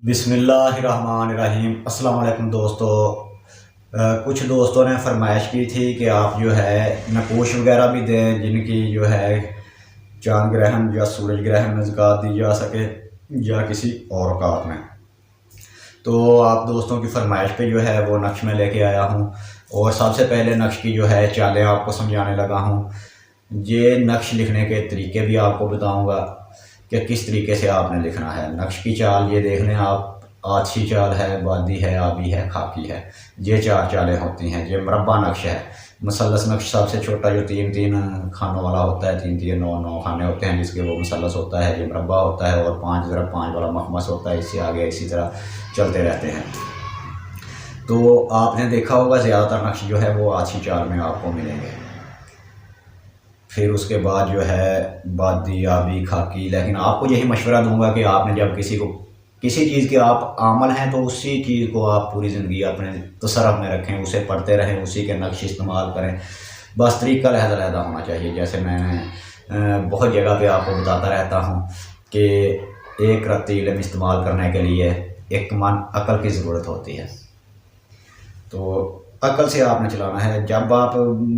बिस्मिल्लाहिर्रहमानिर्रहीम। अस्सलाम वालेकुम दोस्तों। कुछ दोस्तों ने फरमाइश की थी कि आप जो है नकोश वगैरह भी दें जिनकी जो है चांद ग्रहण या सूरज ग्रहण में ज़कात दी जा सके या किसी और औकात में। तो आप दोस्तों की फरमाइश पे जो है वो नक्श में लेके आया हूँ और सबसे पहले नक्श की जो है चालें आपको समझाने लगा हूँ। ये नक्श लिखने के तरीके भी आपको बताऊँगा कि किस तरीके से आपने लिखना है। नक्श की चाल ये देख लें आप, आछी चाल है, बादी है, आबी है, खाकी है। ये चार चालें होती हैं। ये मुरब्बा नक्श है। मसलस नक्श सबसे छोटा जो तीन तीन खानों वाला होता है, तीन तीन नौ नौ खाने होते हैं जिसके वो मसलस होता है, ये मुरब्बा होता है। और पाँच ज़रा पाँच वाला मखमस होता है। इससे आगे इसी तरह चलते रहते हैं। तो आपने देखा होगा ज़्यादातर नक्श जो है वो आछी चाल में आपको मिलेंगे। फिर उसके बाद जो है बादी, आबी, खाकी। लेकिन आपको यही मशवरा दूंगा कि आपने जब किसी चीज़ के आप आमल हैं तो उसी चीज़ को आप पूरी ज़िंदगी अपने तसर्रुफ़ में रखें, उसे पढ़ते रहें, उसी के नक्श इस्तेमाल करें। बस तरीका लहदा होना चाहिए। जैसे मैंने बहुत जगह पे आपको बताता रहता हूँ कि एक रत्ती इल्म इस्तेमाल करने के लिए एक मन अकल की ज़रूरत होती है। तो अकल से आपने चलाना है। जब आप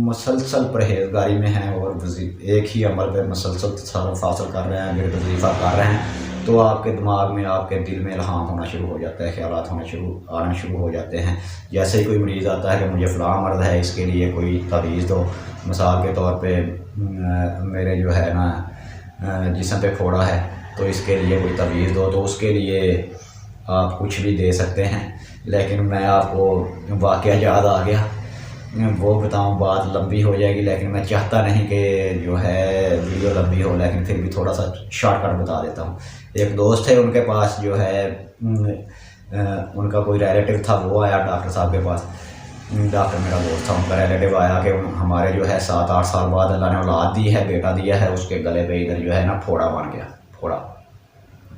मसलसल परहेजगारी में हैं और एक ही अमल पे मसलसल तसर्रुफ़ हासिल कर रहे हैं, फिर वजीफ़ा कर रहे हैं, तो आपके दिमाग में, आपके दिल में इल्हाम होना शुरू हो जाता है, ख्यालात आना शुरू हो जाते हैं। जैसे ही कोई मरीज़ आता है कि मुझे फ़लाँ मर्द है, इसके लिए कोई तवीज़ दो। मिसाल के तौर पे मेरे जो है ना जिस्म पे फोड़ा है तो इसके लिए कोई तवीज़ दो, तो उसके लिए आप कुछ भी दे सकते हैं। लेकिन मैं आपको वाक़या याद आ गया, वो बताऊं, बात लंबी हो जाएगी। लेकिन मैं चाहता नहीं कि जो है वीडियो लंबी हो, लेकिन फिर भी थोड़ा सा शॉर्टकट बता देता हूँ। एक दोस्त है, उनके पास जो है उनका कोई रिलेटिव था, वो आया डॉक्टर साहब के पास। डॉक्टर मेरा दोस्त था, उनका रिलेटिव आया कि हमारे जो है 7-8 साल बाद अल्लाह ने औलाद दी है, बेटा दिया है, उसके गले पे इधर जो है ना फोड़ा बन गया, फोड़ा।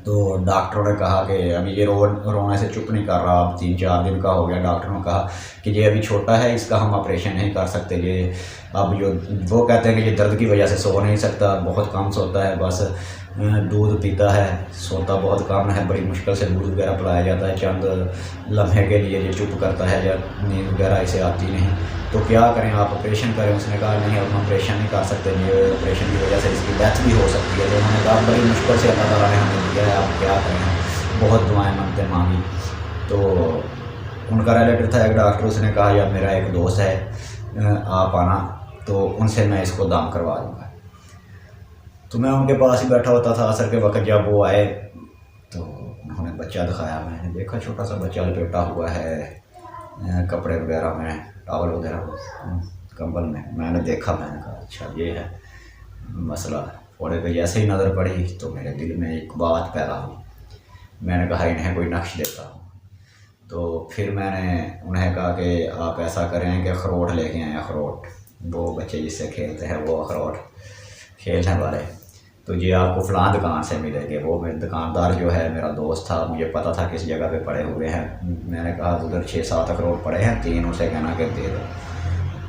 तो डॉक्टरों ने कहा कि अभी ये रोने से चुप नहीं कर रहा, अब 3-4 दिन का हो गया। डॉक्टरों ने कहा कि ये अभी छोटा है, इसका हम ऑपरेशन नहीं कर सकते। ये अब जो वो कहते हैं कि ये दर्द की वजह से सो नहीं सकता, बहुत कम सोता है, बस दूध पीता है, सोता बहुत कम है, बड़ी मुश्किल से दूध वगैरह पिलाया जाता है। चंद लम्हे के लिए ये चुप करता है, या नींद वगैरह इसे आती नहीं। तो क्या करें, आप ऑपरेशन करें? उसने कहा नहीं, अब हम ऑपरेशन नहीं कर सकते, ये ऑपरेशन की वजह से इसकी डेथ भी हो सकती है। तो उन्होंने कहा बड़ी मुश्किल से अल्लाह ताला ने हमें दिया है, आप क्या करें? बहुत दुआएं मांगते मांगी। तो उनका रिलेटिव था एक डॉक्टर, उसने कहा यार मेरा एक दोस्त है, आप आना, तो उनसे मैं इसको दाम करवा दूँगा। तो मैं उनके पास ही बैठा होता था। असर के वक्त जब वो आए तो उन्होंने बच्चा दिखाया। मैंने देखा छोटा सा बच्चा लपेटा हुआ है कपड़े वगैरह में, टॉवल वगैरह, कंबल में। मैंने देखा, मैंने कहा अच्छा ये है मसला। फोड़े पे जैसे ही नज़र पड़ी तो मेरे दिल में एक बात पैदा हुई। मैंने कहा इन्हें कोई नक्श देता हूँ। तो फिर मैंने उन्हें कहा कि आप ऐसा करें कि अखरोट लेके आएँ, अखरोट, वो बच्चे जिससे खेलते हैं वो अखरोट खेलने वाले, तो ये आपको फ़लाँ दुकान से मिलेंगे। वो मेरे दुकानदार जो है मेरा दोस्त था, मुझे पता था किस जगह पे पड़े हुए हैं। मैंने कहा उधर 6-7 अखरोट पड़े हैं, 3 उसे कहना कि दे दो।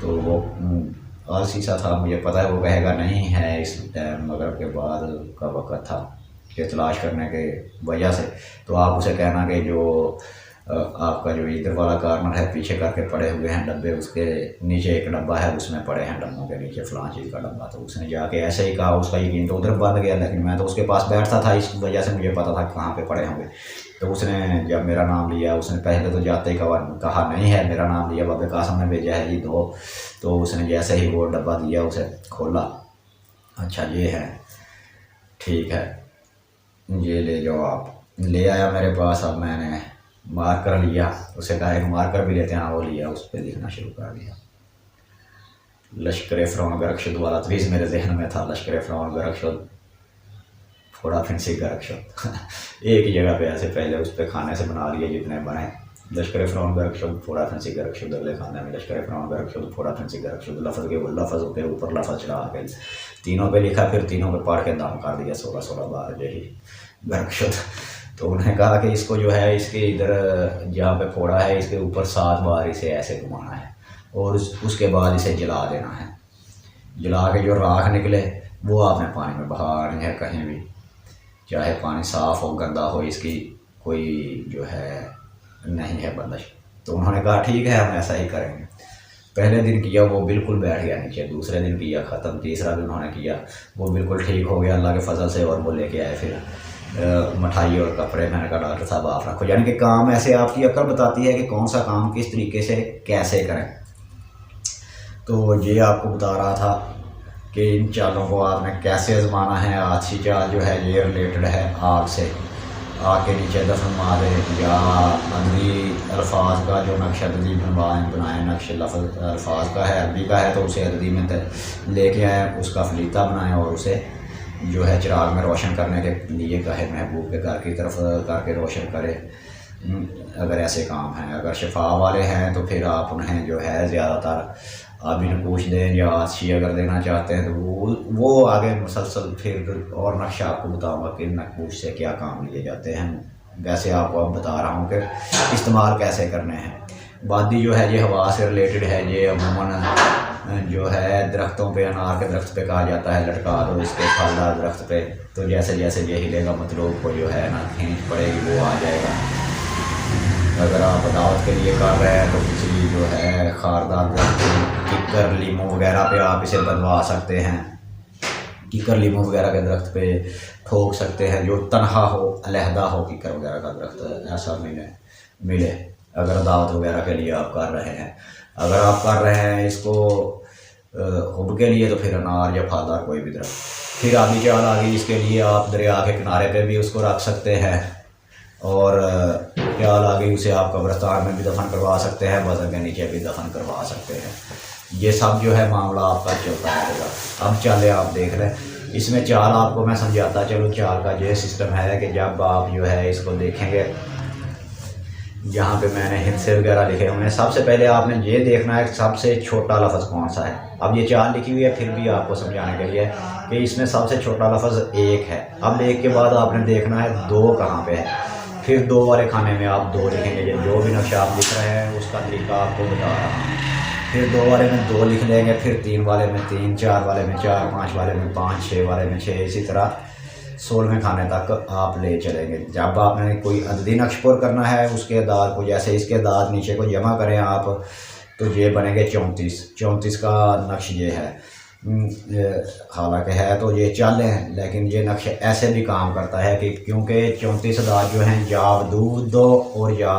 तो वो आलसी सा था, मुझे पता है वो कहेगा नहीं है। इस टाइम मगरिब के बाद का वक़्त था कि तलाश करने के वजह से। तो आप उसे कहना कि जो आपका जो इधर वाला कार्नर है पीछे करके पड़े हुए हैं डब्बे, उसके नीचे एक डब्बा है, उसमें पड़े हैं डब्बों के नीचे फ़लाँ चीज़ का डब्बा। तो उसने जाके ऐसे ही कहा, उसका यकीन तो उधर बंद गया, लेकिन मैं तो उसके पास बैठता था, इस वजह से मुझे पता था कहाँ पे पड़े होंगे। तो उसने जब मेरा नाम लिया, उसने पहले तो जाते ही कहा नहीं है, मेरा नाम लिया, बाबे कासम ने भेजा है जी दो। तो उसने जैसे ही वो डब्बा दिया उसे खोला, अच्छा ये है, ठीक है, ये ले जाओ आप। ले आया मेरे पास। अब मैंने मार्कर लिया, उसे कहा एक मार्कर भी लेते हैं, वो लिया, उस पर लिखना शुरू कर दिया। लश्कर फ़िरौन गरकशुद वाला तवीज़ मेरे जहन में था, लश्कर फ़िरौन गरकशुद, फोड़ा फिंसी गरकशुद एक ही जगह पे ऐसे पहले उस पर खाने से बना लिए जितने बने। लश्कर फ़िरौन गरकशुद, फोड़ा फिंसी गरकशुद, अगले खाने में लश्कर फ़िरौन गरकशुद, फोड़ा फिंसी गरकशुद। लफ्ज़ के लफ्ज़ के ऊपर लफ्ज़ चढ़ा के तीनों पे लिखा, फिर तीनों पे पढ़ के दाम कर दिया 16-16 बार यही गरकशुद। तो उन्होंने कहा कि इसको जो है इसके इधर जहाँ पे फोड़ा है इसके ऊपर 7 बार इसे ऐसे घुमाना है और उसके बाद इसे जला देना है। जला के जो राख निकले वो आपने पानी में बहानी है, कहीं भी, चाहे पानी साफ़ हो गंदा हो, इसकी कोई जो है नहीं है बंदिश। तो उन्होंने कहा ठीक है हम ऐसा ही करेंगे। पहले दिन किया वो बिल्कुल बैठ गया नीचे, दूसरे दिन किया ख़त्म, तीसरा दिन उन्होंने किया वो बिल्कुल ठीक हो गया अल्लाह के फजल से। और वो लेके आए फिर मिठाई और कपड़े। मैंने कहा डॉक्टर साहब आप रखो। यानी कि काम ऐसे आपकी अक्ल बताती है कि कौन सा काम किस तरीके से कैसे करें। तो ये आपको बता रहा था कि इन चालों को आपने कैसे आजमाना है। आछी चाल जो है ये रिलेटेड है आग से, आग के नीचे दफन मारे या अदबी अल्फाज का जो नक्श अदबी बनाए नक्श लफ्ज़ अल्फाज का है, अरबी का है तो उसे अदबी में लेके आए, उसका फलीता बनाएं और उसे जो है चिराग में रोशन करने के लिए कहे महबूब के घर की तरफ करके रोशन करे। अगर ऐसे काम हैं, अगर शफा वाले हैं तो फिर आप उन्हें जो है ज़्यादातर आप इन्हें पूछ दें या आछी अगर देना चाहते हैं तो वो आगे मुसलसल फिर और नक्शा आपको बताऊंगा कि नकूश से क्या काम लिए जाते हैं। वैसे आपको अब बता रहा हूँ कि इस्तेमाल कैसे करने हैं। बादी जो है ये हवा से रिलेटेड है। ये अमूमन जो है दरख्तों पे, अनार के दरख्त पे कहा जाता है लटका दो इसके फलदार दरख्त पे, तो जैसे जैसे ये हिलेगा मतलब को जो है ना खींच पड़ेगी वो आ जाएगा। अगर आप दावत के लिए कर रहे हैं तो किसी जो है खारदार किकर लीमू वगैरह पे आप इसे बनवा सकते हैं। किकर लीमू वगैरह के दरख्त पे ठोक सकते हैं, जो तनहा हो अलहदा हो किकर वगैरह का दरख्त ऐसा मिले अगर दावत वगैरह के लिए आप कर रहे हैं। अगर आप कर रहे हैं इसको हुब के लिए तो फिर अनार या फलदार कोई भी दरख्त। फिर आगे चाल आ गई, इसके लिए आप दरिया के किनारे पे भी उसको रख सकते हैं और ख्याल आ गई उसे आप कब्रिस्तान में भी दफन करवा सकते हैं, वज़न के नीचे भी दफन करवा सकते हैं। ये सब जो है मामला आपका चलता रहेगा। अब चाले आप देख लें, इसमें चाल आपको मैं समझाता चलो। चाल का ये सिस्टम है कि जब आप जो है इसको देखेंगे, जहाँ पे मैंने हिस्से वगैरह लिखे हुए हैं, सबसे पहले आपने ये देखना है सबसे छोटा लफ्ज़ कौन सा है। अब ये चाल लिखी हुई है फिर भी आपको समझाने के लिए कि इसमें सबसे छोटा लफ्ज़ एक है। अब एक के बाद आपने देखना है दो कहाँ पे है, फिर दो वाले खाने में आप दो लिखेंगे। जो भी नक्शा आप लिख रहे हैं उसका तरीका आपको बता रहा हूँ। फिर दो वाले में दो लिख लेंगे, फिर तीन वाले में तीन, चार वाले में चार, पाँच वाले में पाँच, छः वाले में छः, इसी तरह 16वें खाने तक आप ले चलेंगे। जब आपने कोई अददी नक्शपुर करना है उसके दाद को, जैसे इसके दाद नीचे को जमा करें आप तो ये बनेंगे 34 का नक्श ये है। हालांकि है तो ये चालें हैं लेकिन ये नक्श ऐसे भी काम करता है कि क्योंकि 34 दाद जो हैं या वदूद और या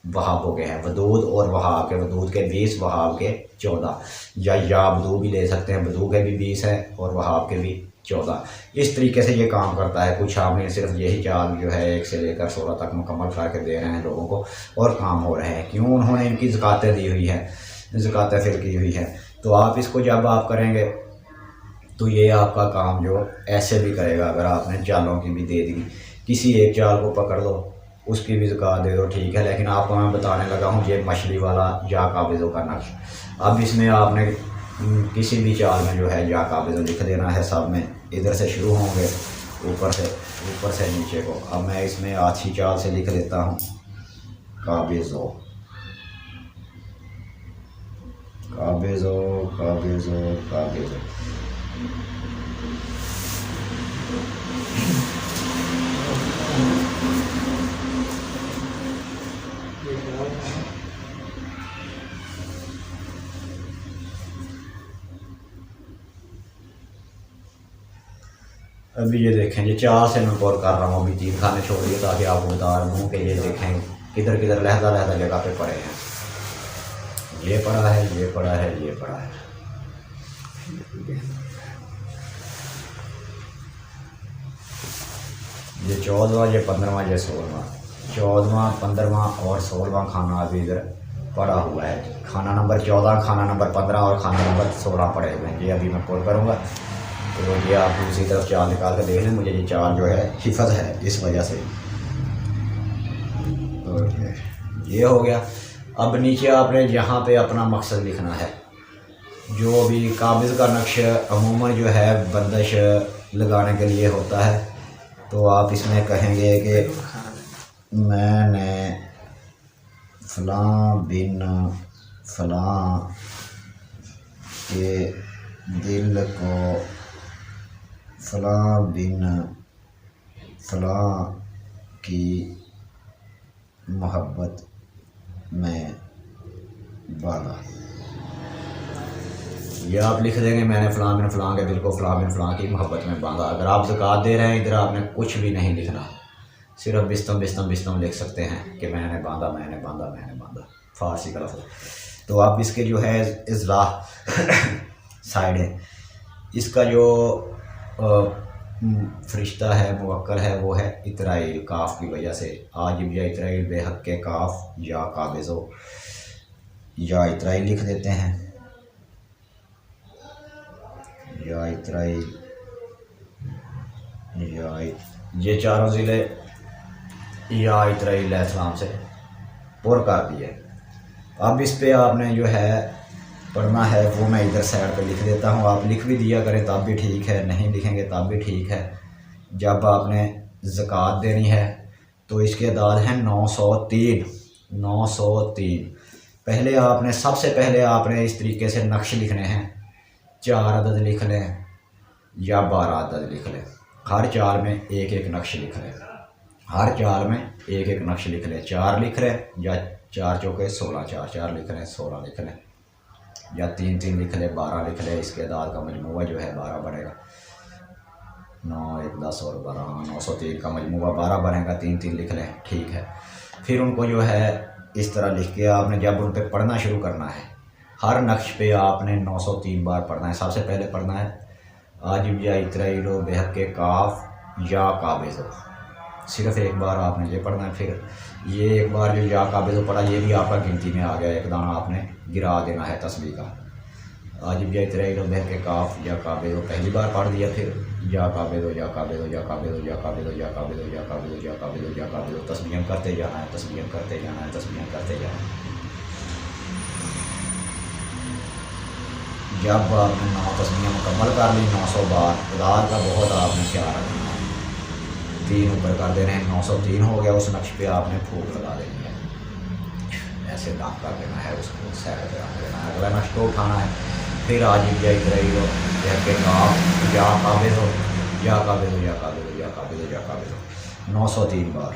वहाब के हैं। वदूद और वहाब के, वदूद के 20, वहाब के 14, या वदू भी ले सकते हैं, वदू के भी 20 हैं और वहाब के भी 14। इस तरीके से ये काम करता है। कुछ आपने सिर्फ यही चाल जो है 1 से लेकर 16 तक मुकम्मल करके दे रहे हैं लोगों को और काम हो रहे हैं। क्यों? उन्होंने इनकी ज़कातें दी हुई हैं, ज़कातें फिर की हुई हैं। तो आप इसको जब आप करेंगे तो ये आपका काम जो ऐसे भी करेगा। अगर आपने चालों की भी दे दी, किसी एक चाल को पकड़ लो उसकी भी ज़कात दे दो, ठीक है। लेकिन आपको मैं बताने लगा हूँ ये मछली वाला या काबिज़ों का नक्श। अब इसमें आपने किसी भी चाल में जो है या काबिज़ों लिख देना है। सब में इधर से शुरू होंगे ऊपर से नीचे को। अब मैं इसमें आछी चाल से लिख देता हूँ काबिज़ों, काबिज़ों, काबिज़ों, काबिज़ों। अभी ये देखें, ये 4 से मैं गौर कर रहा हूँ। अभी 3 खाने छोड़ दिए ताकि आपको बता दूँ कि ये देखें किधर किधर लहदा जगह पे पड़े हैं। ये पड़ा है, ये पड़ा है, ये पड़ा है। ये 14वां, ये 15वां, ये 16वां। 14वां, 15वां और 16वां खाना अभी इधर पड़ा हुआ है। खाना नंबर 14, खाना नंबर 15 और खाना नंबर 16 पड़े हुए हैं। ये अभी मैं पुर करूँगा तो ये आप दूसरी तरफ चाल निकाल कर देख लें। मुझे ये चाल जो है हिफज है इस वजह से। तो ये हो गया। अब नीचे आपने यहाँ पे अपना मकसद लिखना है। जो भी काबिज़ का नक्श अमूमन जो है बंदिश लगाने के लिए होता है, तो आप इसमें कहेंगे कि मैंने फ़लाँ बिन फ़लाँ के दिल को फ़लाँ बिन फ़लाँ की मोहब्बत में बांधा। ये आप लिख देंगे मैंने फ़लाँ बिन फ़लाँ के दिल को फ़लाँ बिन फ़लाँ की मोहब्बत में बांधा। अगर आप ज़कात दे रहे हैं इधर आपने कुछ भी नहीं लिखना, सिर्फ बिस्तम बिस्तम बिस्तम लिख सकते हैं कि मैंने बांधा मैंने बांधा मैंने बांधा, फ़ारसी का लफ्ज़। तो आप इसके जो है इज़ला साइड है, इसका जो फरिश्ता है मुवक्कल है वो है इतराइल, काफ की वजह से। आजिब या इतराइल बेहक के काफ या काबिज़ो या इतराइल लिख देते हैं, या इतराइल या ये चारों ज़िले या इतराइल अलैहिस्सलाम से पुर कर दिए। अब इस पे आपने जो है पढ़ना है वो मैं इधर साइड पे लिख देता हूँ, आप लिख भी दिया करें तब भी ठीक है, नहीं लिखेंगे तब भी ठीक है। जब आपने ज़कात देनी है तो इसके अदाद हैं 903। 903 पहले आपने सबसे पहले आपने इस तरीके से नक्श लिखने हैं, 4 अदद लिख लें या 12 अदद लिख लें, हर चार में एक एक नक्श लिख लें, हर चार में एक एक नक्श लिख लें। 4 लिख लें या 4 चौके 16, 4 4 लिख लें 16 लिख लें, या 3 3 लिख ले 12 लिख ले। इसके अदाद का मजमूआ जो है 12 बनेगा, 9 1 10 और 12, 903 का मजमूआ 12 बनेगा। 3 3 लिख लें, ठीक है। फिर उनको जो है इस तरह लिख के आपने जब उन पर पढ़ना शुरू करना है, हर नक्श पे आपने 903 बार पढ़ना है। सबसे पहले पढ़ना है आजिब या इतराइलो बेहक के काफ या काबिज़ो, सिर्फ एक बार आपने ये पढ़ना है। फिर ये एक बार जो या काबिज़ो पढ़ा ये भी आपका गिनती में आ गया, एक दाना आपने गिरा देना है तस्बीह का। आजिब या इतराइलो बेहक के काफ या काबिज़ो पहली बार पढ़ दिया, फिर या काबिज़ो या काबिज़ो या काबिज़ो या काबिज़ो या काबिज़ो या काबिज़ो या काबिज़ो या काबिज़ो, तस्बीह करते जाना है, तस्बीह करते जाना है, तस्बीह करते जाना है। जब आपने 9 तस्बीह मुकम्मल कर ली 900 बार, अदाद का बहुत आपने ख्याल रखना है। 3 ऊपर कर दे रहे हैं, 903 हो गया। उस नक्श पे आपने फूक लगा देनी है, ऐसे दाम कर देना है, उसको साइड पे रख देना है। अगला नक्श को उठाना है, फिर आजिब या इतराइलो के काफ या काबिज़ो या काबिज़ो या काबिज़ो या काबिज़ो या काबिज़ो 903 बार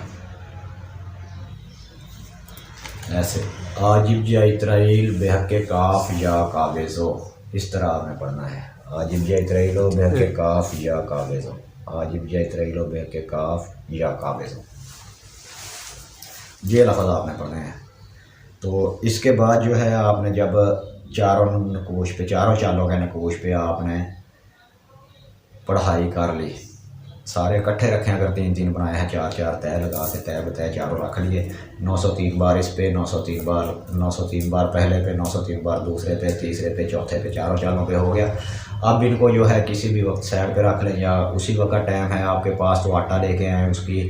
ऐसे। आजिब या इतराइल बेहक के काफ या काबिज़ो, इस तरह आपने पढ़ना है। आजिब या इतराइलो बेहक के काफ या काबिज़ो, आजिब या इतराइलो बेहक के काफ या काबिज़ो, ये लफ्ज़ आपने पढ़ने हैं। तो इसके बाद जो है आपने जब चारों नकोश पे, चारों चालों के नकोश पे आपने पढ़ाई कर ली, सारे इकट्ठे रखें। अगर 3 3 बनाए हैं, 4 4 तय लगा के तय बताए चारों रख लिए। 903 बार इस पे, 903 बार, 903 बार पहले पे, 903 बार दूसरे पे, तीसरे पे, चौथे पे, चारों चालों पे हो गया। अब इनको जो है किसी भी वक्त साइड पे रख लें, या उसी वक्त टाइम है आपके पास तो आटा लेके आएँ, उसकी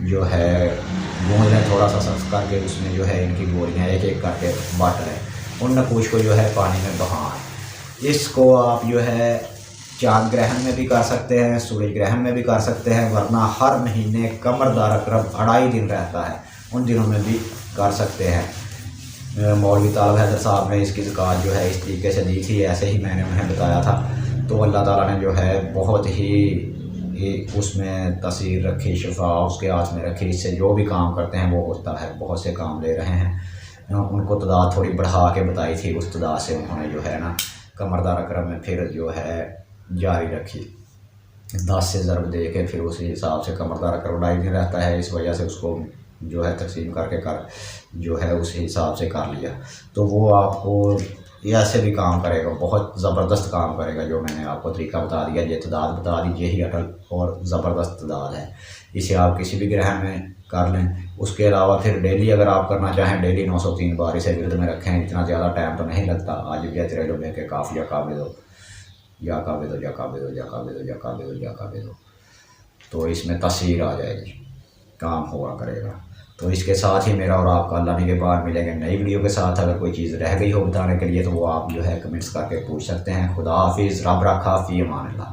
जो है गूंद लें थोड़ा सा सख्त करके, उसमें जो है इनकी गोलियाँ एक एक करके बांट लें। उन नकूश को जो है पानी में बहाएं। इसको आप जो है चाँद ग्रहण में भी कर सकते हैं, सूरज ग्रहण में भी कर सकते हैं, वरना हर महीने कमरदार अकरम 2.5 दिन रहता है, उन दिनों में भी कर सकते हैं। मौलवी तालब हैदर साहब ने इसकी ज़कात जो है इस तरीके से दी थी, ऐसे ही मैंने उन्हें बताया था। तो अल्लाह ताला ने जो है बहुत ही उसमें तसीर रखी, शफा उसके हाथ में रखी। इससे जो भी काम करते हैं वो होता है। बहुत से काम ले रहे हैं, उनको तादाद थोड़ी बढ़ा के बताई थी, उस तादाद से उन्होंने जो है ना कमरदार अकरम में फिर जो है जारी रखी, 10 से ज़रब दे के फिर उसी हिसाब से कमरदार अकरम 2.5 दिन रहता है। इस वजह से उसको जो है तकसीम करके कर जो है उसी हिसाब से कर लिया। तो वो आपको ऐसे भी काम करेगा, बहुत ज़बरदस्त काम करेगा। जो मैंने आपको तरीका बता दिया, ये तादाद बता दी, यही अटल और ज़बरदस्त तादाद है। इसे आप किसी भी ग्रहण में कर लें। उसके अलावा फिर डेली अगर आप करना चाहें, डेली 903 बार इसे विरद में रखें, इतना ज़्यादा टाइम तो नहीं लगता। आजिब या इतराइलो बेहक के काफ या काबिज़ो या काबिज़ो या काबिज़ो या काबिज़ो या काबिज़ो या काबिज़ो, तो इसमें तस्वीर आ जाएगी, काम हुआ करेगा। तो इसके साथ ही मेरा और आपका अल्लाह ने के बाद मिलेंगे नई वीडियो के साथ। अगर कोई चीज़ रह गई हो बताने के लिए तो वो आप जो है कमेंट्स करके पूछ सकते हैं। खुदा हाफिज़, रब रखा, फ़ी अमान अल्लाह।